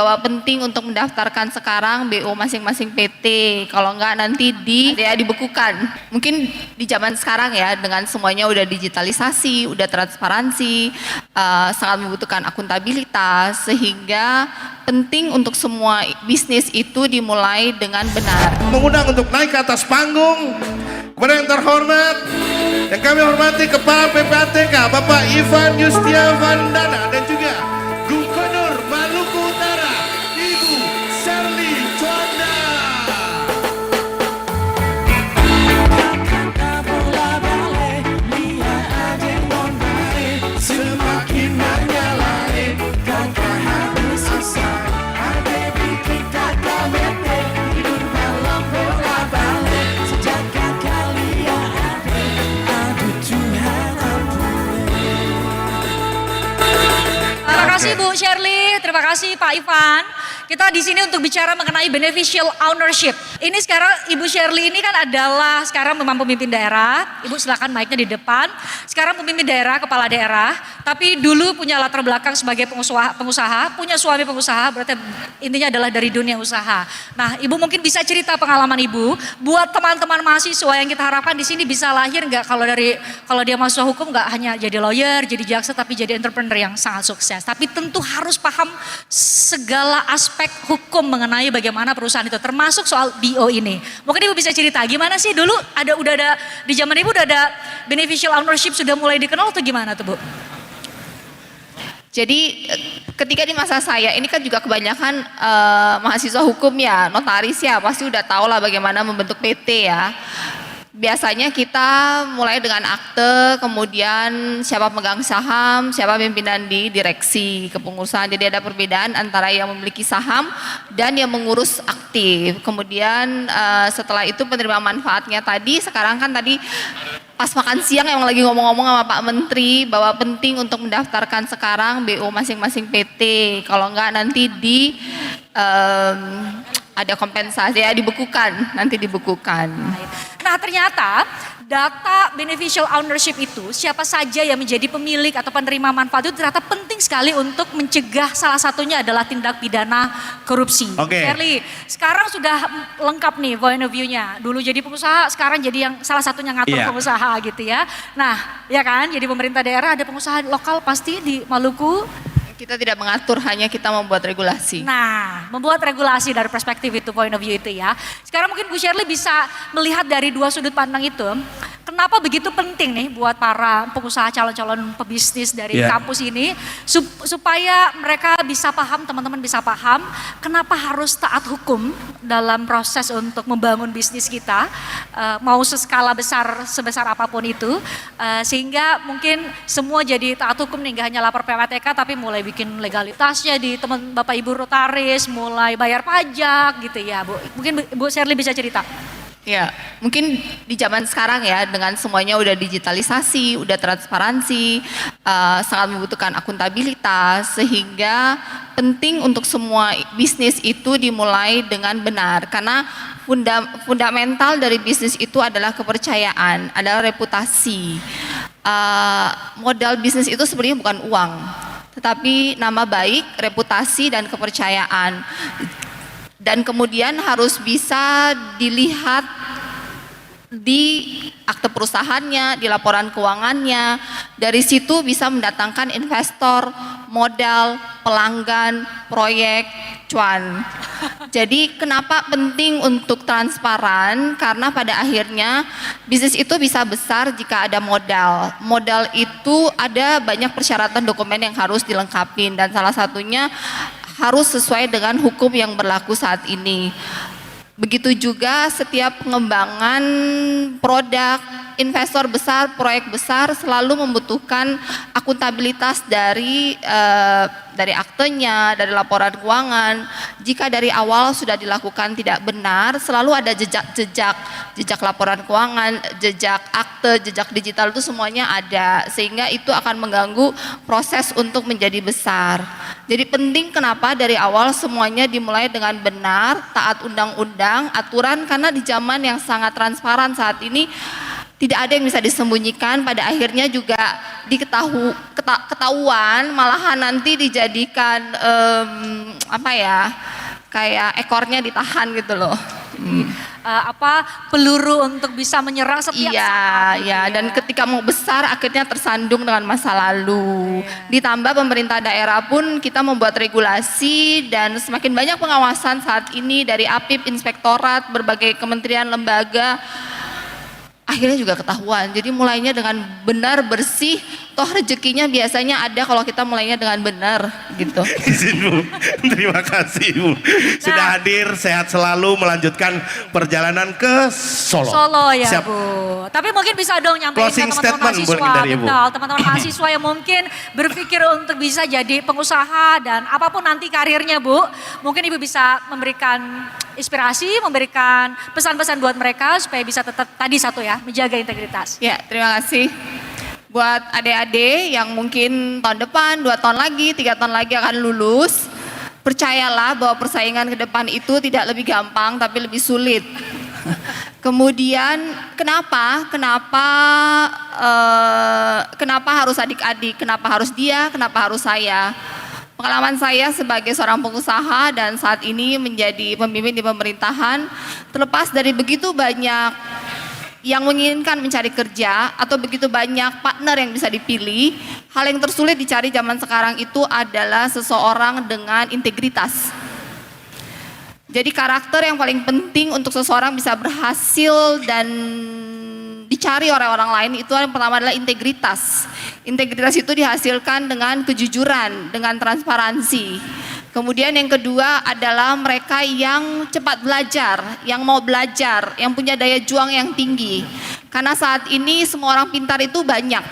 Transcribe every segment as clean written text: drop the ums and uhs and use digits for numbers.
bahwa penting untuk mendaftarkan sekarang BO masing-masing PT. Kalau enggak nanti dibekukan. Mungkin di zaman sekarang ya, dengan semuanya udah digitalisasi, udah transparansi, sangat membutuhkan akuntabilitas, sehingga penting untuk semua bisnis itu dimulai dengan benar. Mengundang untuk naik ke atas panggung kepada yang terhormat, yang kami hormati Kepala PPATK Bapak Ivan Yustiavandana dan juga Gubernur Maluku Utara Ibu Sherly Chonda. Semakin menyalai kakak habis susah. Terima kasih Bu Sherly, terima kasih Pak Ivan. Kita di sini untuk bicara mengenai beneficial ownership. Ini sekarang Ibu Sherly ini kan adalah sekarang memang pemimpin daerah. Ibu silakan mic-nya di depan. Sekarang pemimpin daerah, kepala daerah. Tapi dulu punya latar belakang sebagai pengusaha, punya suami pengusaha. Berarti intinya adalah dari dunia usaha. Nah, Ibu mungkin bisa cerita pengalaman Ibu. Buat teman-teman mahasiswa yang kita harapkan di sini bisa lahir nggak kalau dia mahasiswa hukum nggak hanya jadi lawyer, jadi jaksa, tapi jadi entrepreneur yang sangat sukses. Tapi tentu harus paham segala aspek hukum mengenai bagaimana perusahaan itu, termasuk soal BO ini. Mungkin Ibu bisa cerita gimana sih dulu udah ada di zaman Ibu udah ada beneficial ownership sudah mulai dikenal atau gimana tuh Bu? Jadi ketika di masa saya ini kan juga kebanyakan mahasiswa hukum ya, notaris ya, pasti udah tahu lah bagaimana membentuk PT ya. Biasanya kita mulai dengan akte, kemudian siapa pemegang saham, siapa pimpinan di direksi kepengurusan. Jadi ada perbedaan antara yang memiliki saham dan yang mengurus aktif. Kemudian setelah itu penerima manfaatnya tadi, sekarang kan tadi pas makan siang yang lagi ngomong-ngomong sama Pak Menteri bahwa penting untuk mendaftarkan sekarang BO masing-masing PT. Kalau enggak nanti ada kompensasi ya, nanti dibekukan. Nah ternyata data beneficial ownership itu siapa saja yang menjadi pemilik atau penerima manfaat itu ternyata penting sekali untuk mencegah, salah satunya adalah tindak pidana korupsi. Sherly, sekarang sudah lengkap nih point of view-nya. Dulu jadi pengusaha, sekarang jadi yang salah satunya ngatur pengusaha gitu ya. Nah ya kan, jadi pemerintah daerah, ada pengusaha lokal pasti di Maluku. Kita tidak mengatur, hanya kita membuat regulasi. Nah, membuat regulasi dari perspektif itu, point of view itu ya. Sekarang mungkin Bu Sherly bisa melihat dari dua sudut pandang itu. Kenapa begitu penting nih buat para pengusaha calon-calon pebisnis dari kampus ini. Supaya mereka bisa paham, teman-teman bisa paham. Kenapa harus taat hukum dalam proses untuk membangun bisnis kita. Mau seskala besar, sebesar apapun itu. Sehingga mungkin semua jadi taat hukum nih. Gak hanya lapor PPATK tapi mulai bikin legalitasnya di teman Bapak Ibu notaris, mulai bayar pajak gitu ya Bu. Mungkin Bu Sherly bisa cerita. Ya, mungkin di zaman sekarang ya, dengan semuanya udah digitalisasi, udah transparansi, sangat membutuhkan akuntabilitas, sehingga penting untuk semua bisnis itu dimulai dengan benar. Karena fundamental dari bisnis itu adalah kepercayaan, adalah reputasi. Modal bisnis itu sebenarnya bukan uang, tetapi nama baik, reputasi, dan kepercayaan. Dan kemudian harus bisa dilihat di akte perusahaannya, di laporan keuangannya. Dari situ bisa mendatangkan investor, modal, pelanggan, proyek, cuan. Jadi kenapa penting untuk transparan? Karena pada akhirnya bisnis itu bisa besar jika ada modal. Modal itu ada banyak persyaratan dokumen yang harus dilengkapi, dan salah satunya harus sesuai dengan hukum yang berlaku saat ini. Begitu juga setiap pengembangan produk, investor besar, proyek besar selalu membutuhkan akuntabilitas dari aktenya, dari laporan keuangan. Jika dari awal sudah dilakukan tidak benar, selalu ada jejak laporan keuangan, jejak akte, jejak digital, itu semuanya ada, sehingga itu akan mengganggu proses untuk menjadi besar. Jadi penting kenapa dari awal semuanya dimulai dengan benar, taat undang-undang, aturan, karena di zaman yang sangat transparan saat ini tidak ada yang bisa disembunyikan, pada akhirnya juga ketahuan, malahan nanti dijadikan apa ya, kayak ekornya ditahan gitu loh. Peluru untuk bisa menyerang setiap saat. Iya, dan ketika mau besar akhirnya tersandung dengan masa lalu. Ditambah pemerintah daerah pun kita membuat regulasi dan semakin banyak pengawasan saat ini dari APIP, inspektorat, berbagai kementerian, lembaga. Akhirnya juga ketahuan. Jadi mulainya dengan benar, bersih, toh rezekinya biasanya ada kalau kita mulainya dengan benar gitu. Izin Bu, terima kasih Bu. Sudah hadir, sehat selalu, melanjutkan perjalanan ke Solo. Solo ya Siap. Bu. Tapi mungkin bisa dong nyampein ke Closing teman-teman statement mahasiswa. mungkin dari Ibu. Betul, teman-teman mahasiswa yang mungkin berpikir untuk bisa jadi pengusaha dan apapun nanti karirnya Bu. Mungkin Ibu bisa memberikan inspirasi, memberikan pesan-pesan buat mereka supaya bisa tetap tadi satu ya, menjaga integritas. Ya, terima kasih. Buat adik-adik yang mungkin tahun depan, 2 tahun lagi, 3 tahun lagi akan lulus, percayalah bahwa persaingan ke depan itu tidak lebih gampang tapi lebih sulit. Kemudian kenapa harus adik-adik, kenapa harus dia, kenapa harus saya? Pengalaman saya sebagai seorang pengusaha dan saat ini menjadi pemimpin di pemerintahan, terlepas dari begitu banyak yang menginginkan mencari kerja atau begitu banyak partner yang bisa dipilih, hal yang tersulit dicari zaman sekarang itu adalah seseorang dengan integritas. Jadi karakter yang paling penting untuk seseorang bisa berhasil dan dicari oleh orang lain itu yang pertama adalah integritas. Integritas itu dihasilkan dengan kejujuran, dengan transparansi. Kemudian yang kedua adalah mereka yang cepat belajar, yang mau belajar, yang punya daya juang yang tinggi. Karena saat ini semua orang pintar itu banyak.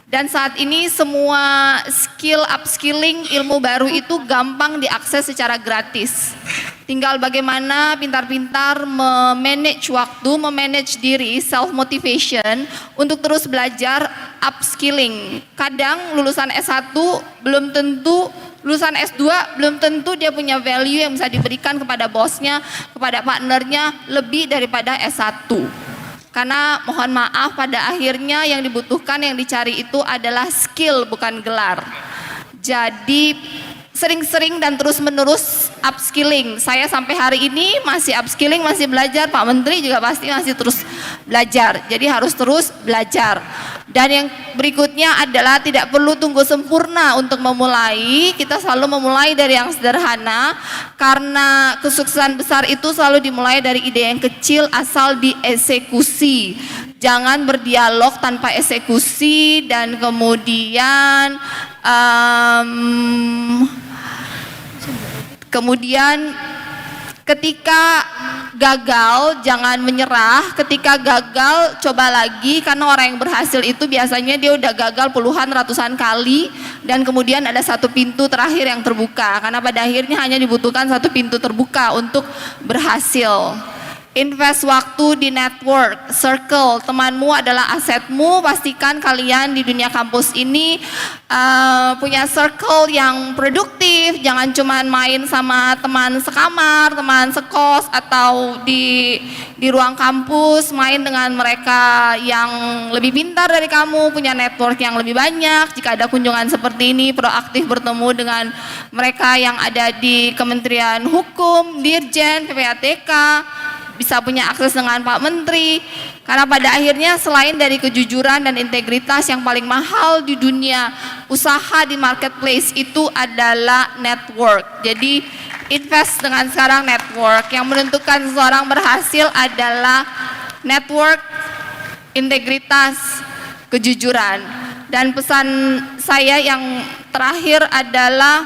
Dan saat ini semua skill upskilling, ilmu baru itu gampang diakses secara gratis. Tinggal bagaimana pintar-pintar memanage waktu, memanage diri, self motivation untuk terus belajar upskilling. Kadang lulusan S1 belum tentu, lulusan S2 belum tentu dia punya value yang bisa diberikan kepada bosnya, kepada partnernya lebih daripada S1. Karena mohon maaf pada akhirnya yang dibutuhkan, yang dicari itu adalah skill bukan gelar. Jadi sering-sering dan terus-menerus upskilling. Saya sampai hari ini masih upskilling, masih belajar. Pak Menteri juga pasti masih terus belajar. Jadi harus terus belajar. Dan yang berikutnya adalah tidak perlu tunggu sempurna untuk memulai. Kita selalu memulai dari yang sederhana. Karena kesuksesan besar itu selalu dimulai dari ide yang kecil asal dieksekusi. Jangan berdialog tanpa eksekusi dan kemudian ketika gagal jangan menyerah, ketika gagal coba lagi, karena orang yang berhasil itu biasanya dia udah gagal puluhan ratusan kali dan kemudian ada satu pintu terakhir yang terbuka, karena pada akhirnya hanya dibutuhkan satu pintu terbuka untuk berhasil. Invest waktu di network, circle, temanmu adalah asetmu. Pastikan kalian di dunia kampus ini punya circle yang produktif. Jangan cuma main sama teman sekamar, teman sekos, atau di ruang kampus main dengan mereka yang lebih pintar dari kamu, punya network yang lebih banyak. Jika ada kunjungan seperti ini, proaktif bertemu dengan mereka yang ada di Kementerian Hukum, Dirjen, PPATK, bisa punya akses dengan Pak Menteri. Karena pada akhirnya selain dari kejujuran dan integritas, yang paling mahal di dunia usaha di marketplace itu adalah network. Jadi invest dengan sekarang network. Yang menentukan seseorang berhasil adalah network, integritas, kejujuran. Dan pesan saya yang terakhir adalah,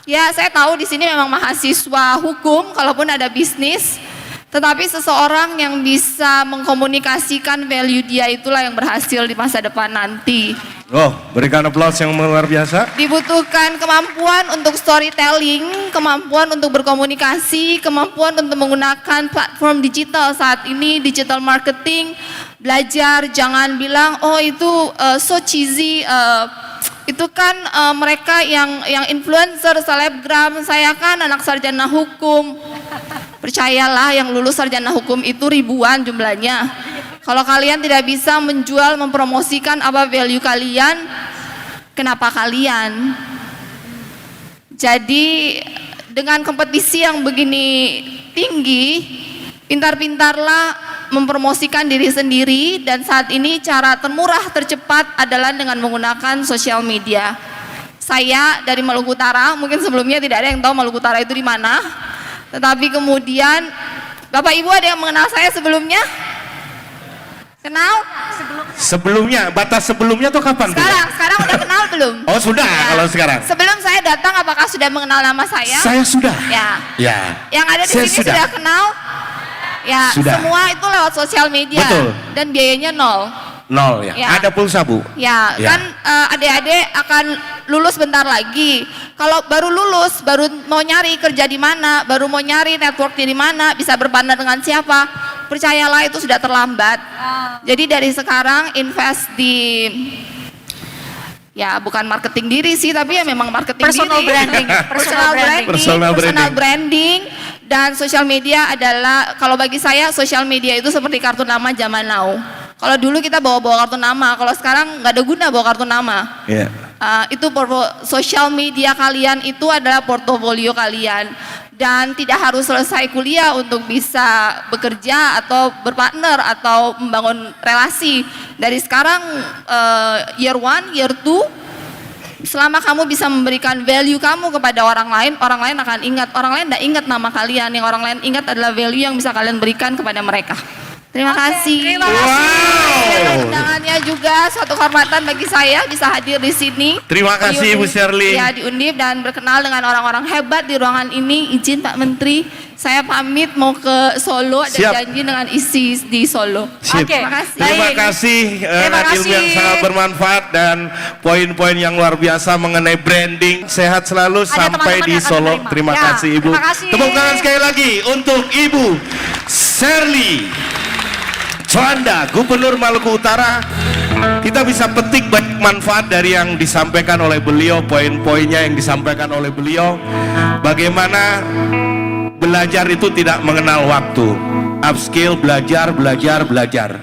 ya saya tahu di sini memang mahasiswa hukum, kalaupun ada bisnis, tetapi seseorang yang bisa mengkomunikasikan value dia itulah yang berhasil di masa depan nanti. Oh, berikan aplaus yang luar biasa. Dibutuhkan kemampuan untuk storytelling, kemampuan untuk berkomunikasi, kemampuan untuk menggunakan platform digital saat ini, digital marketing. Belajar, jangan bilang oh itu so cheesy, itu kan mereka yang influencer, selebgram, saya kan anak sarjana hukum. Percayalah yang lulus sarjana hukum itu ribuan jumlahnya. Kalau kalian tidak bisa menjual, mempromosikan apa value kalian, kenapa kalian? Jadi dengan kompetisi yang begini tinggi, pintar-pintarlah mempromosikan diri sendiri, dan saat ini cara termurah tercepat adalah dengan menggunakan sosial media. Saya dari Maluku Utara, mungkin sebelumnya tidak ada yang tahu Maluku Utara itu di mana, tetapi kemudian Bapak Ibu ada yang mengenal saya sebelumnya? Kenal? Sebelumnya, batas sebelumnya tuh kapan? Sekarang udah kenal belum? Oh sudah, Ya. kalau sekarang. Sebelum saya datang, apakah sudah mengenal nama saya? Saya sudah. Ya. Ya. Yang ada di Saya sini sudah kenal? Ya, Sudah. semua itu lewat sosial media. Betul. Dan biayanya nol. Nol ya. Ya. Ada pulsa Bu? Ya, Ya. kan adik-adik akan lulus bentar lagi. Kalau baru lulus, baru mau nyari kerja di mana, baru mau nyari network di mana, bisa berpartner dengan siapa, percayalah itu sudah terlambat. Jadi dari sekarang invest di, ya bukan marketing diri sih, tapi ya memang marketing Personal diri. branding. Personal Personal branding. Dan sosial media adalah, kalau bagi saya sosial media itu seperti kartu nama zaman now. Kalau dulu kita bawa-bawa kartu nama, kalau sekarang nggak ada guna bawa kartu nama. Iya. Itu sosial media kalian itu adalah portofolio kalian, dan tidak harus selesai kuliah untuk bisa bekerja atau berpartner atau membangun relasi. Dari sekarang year 1, year 2, selama kamu bisa memberikan value kamu kepada orang lain akan ingat. Orang lain tidak ingat nama kalian, yang orang lain ingat adalah value yang bisa kalian berikan kepada mereka. Terima kasih. terima kasih. Wow. Undangannya juga suatu kehormatan bagi saya bisa hadir di sini. Terima kasih, Di Bu Shirley. Ya, di Undip, dan berkenal dengan orang-orang hebat di ruangan ini. Izin Pak Menteri, saya pamit mau ke Solo, ada Siap. janji dengan isi di Solo. Sip. Oke. Terima kasih. Terima Baik. kasih Terima ilmu yang kasih. sangat bermanfaat dan poin-poin yang luar biasa mengenai branding. Sehat selalu Ada sampai teman-teman di yang akan Solo. menerima. Terima Ya, kasih Ibu. terima kasih. Tepuk tangan sekali lagi untuk Ibu Shirley Juanda, Gubernur Maluku Utara. Kita bisa petik banyak manfaat dari yang disampaikan oleh beliau, poin-poinnya yang disampaikan oleh beliau. Bagaimana belajar itu tidak mengenal waktu. Upskill, belajar, belajar, belajar.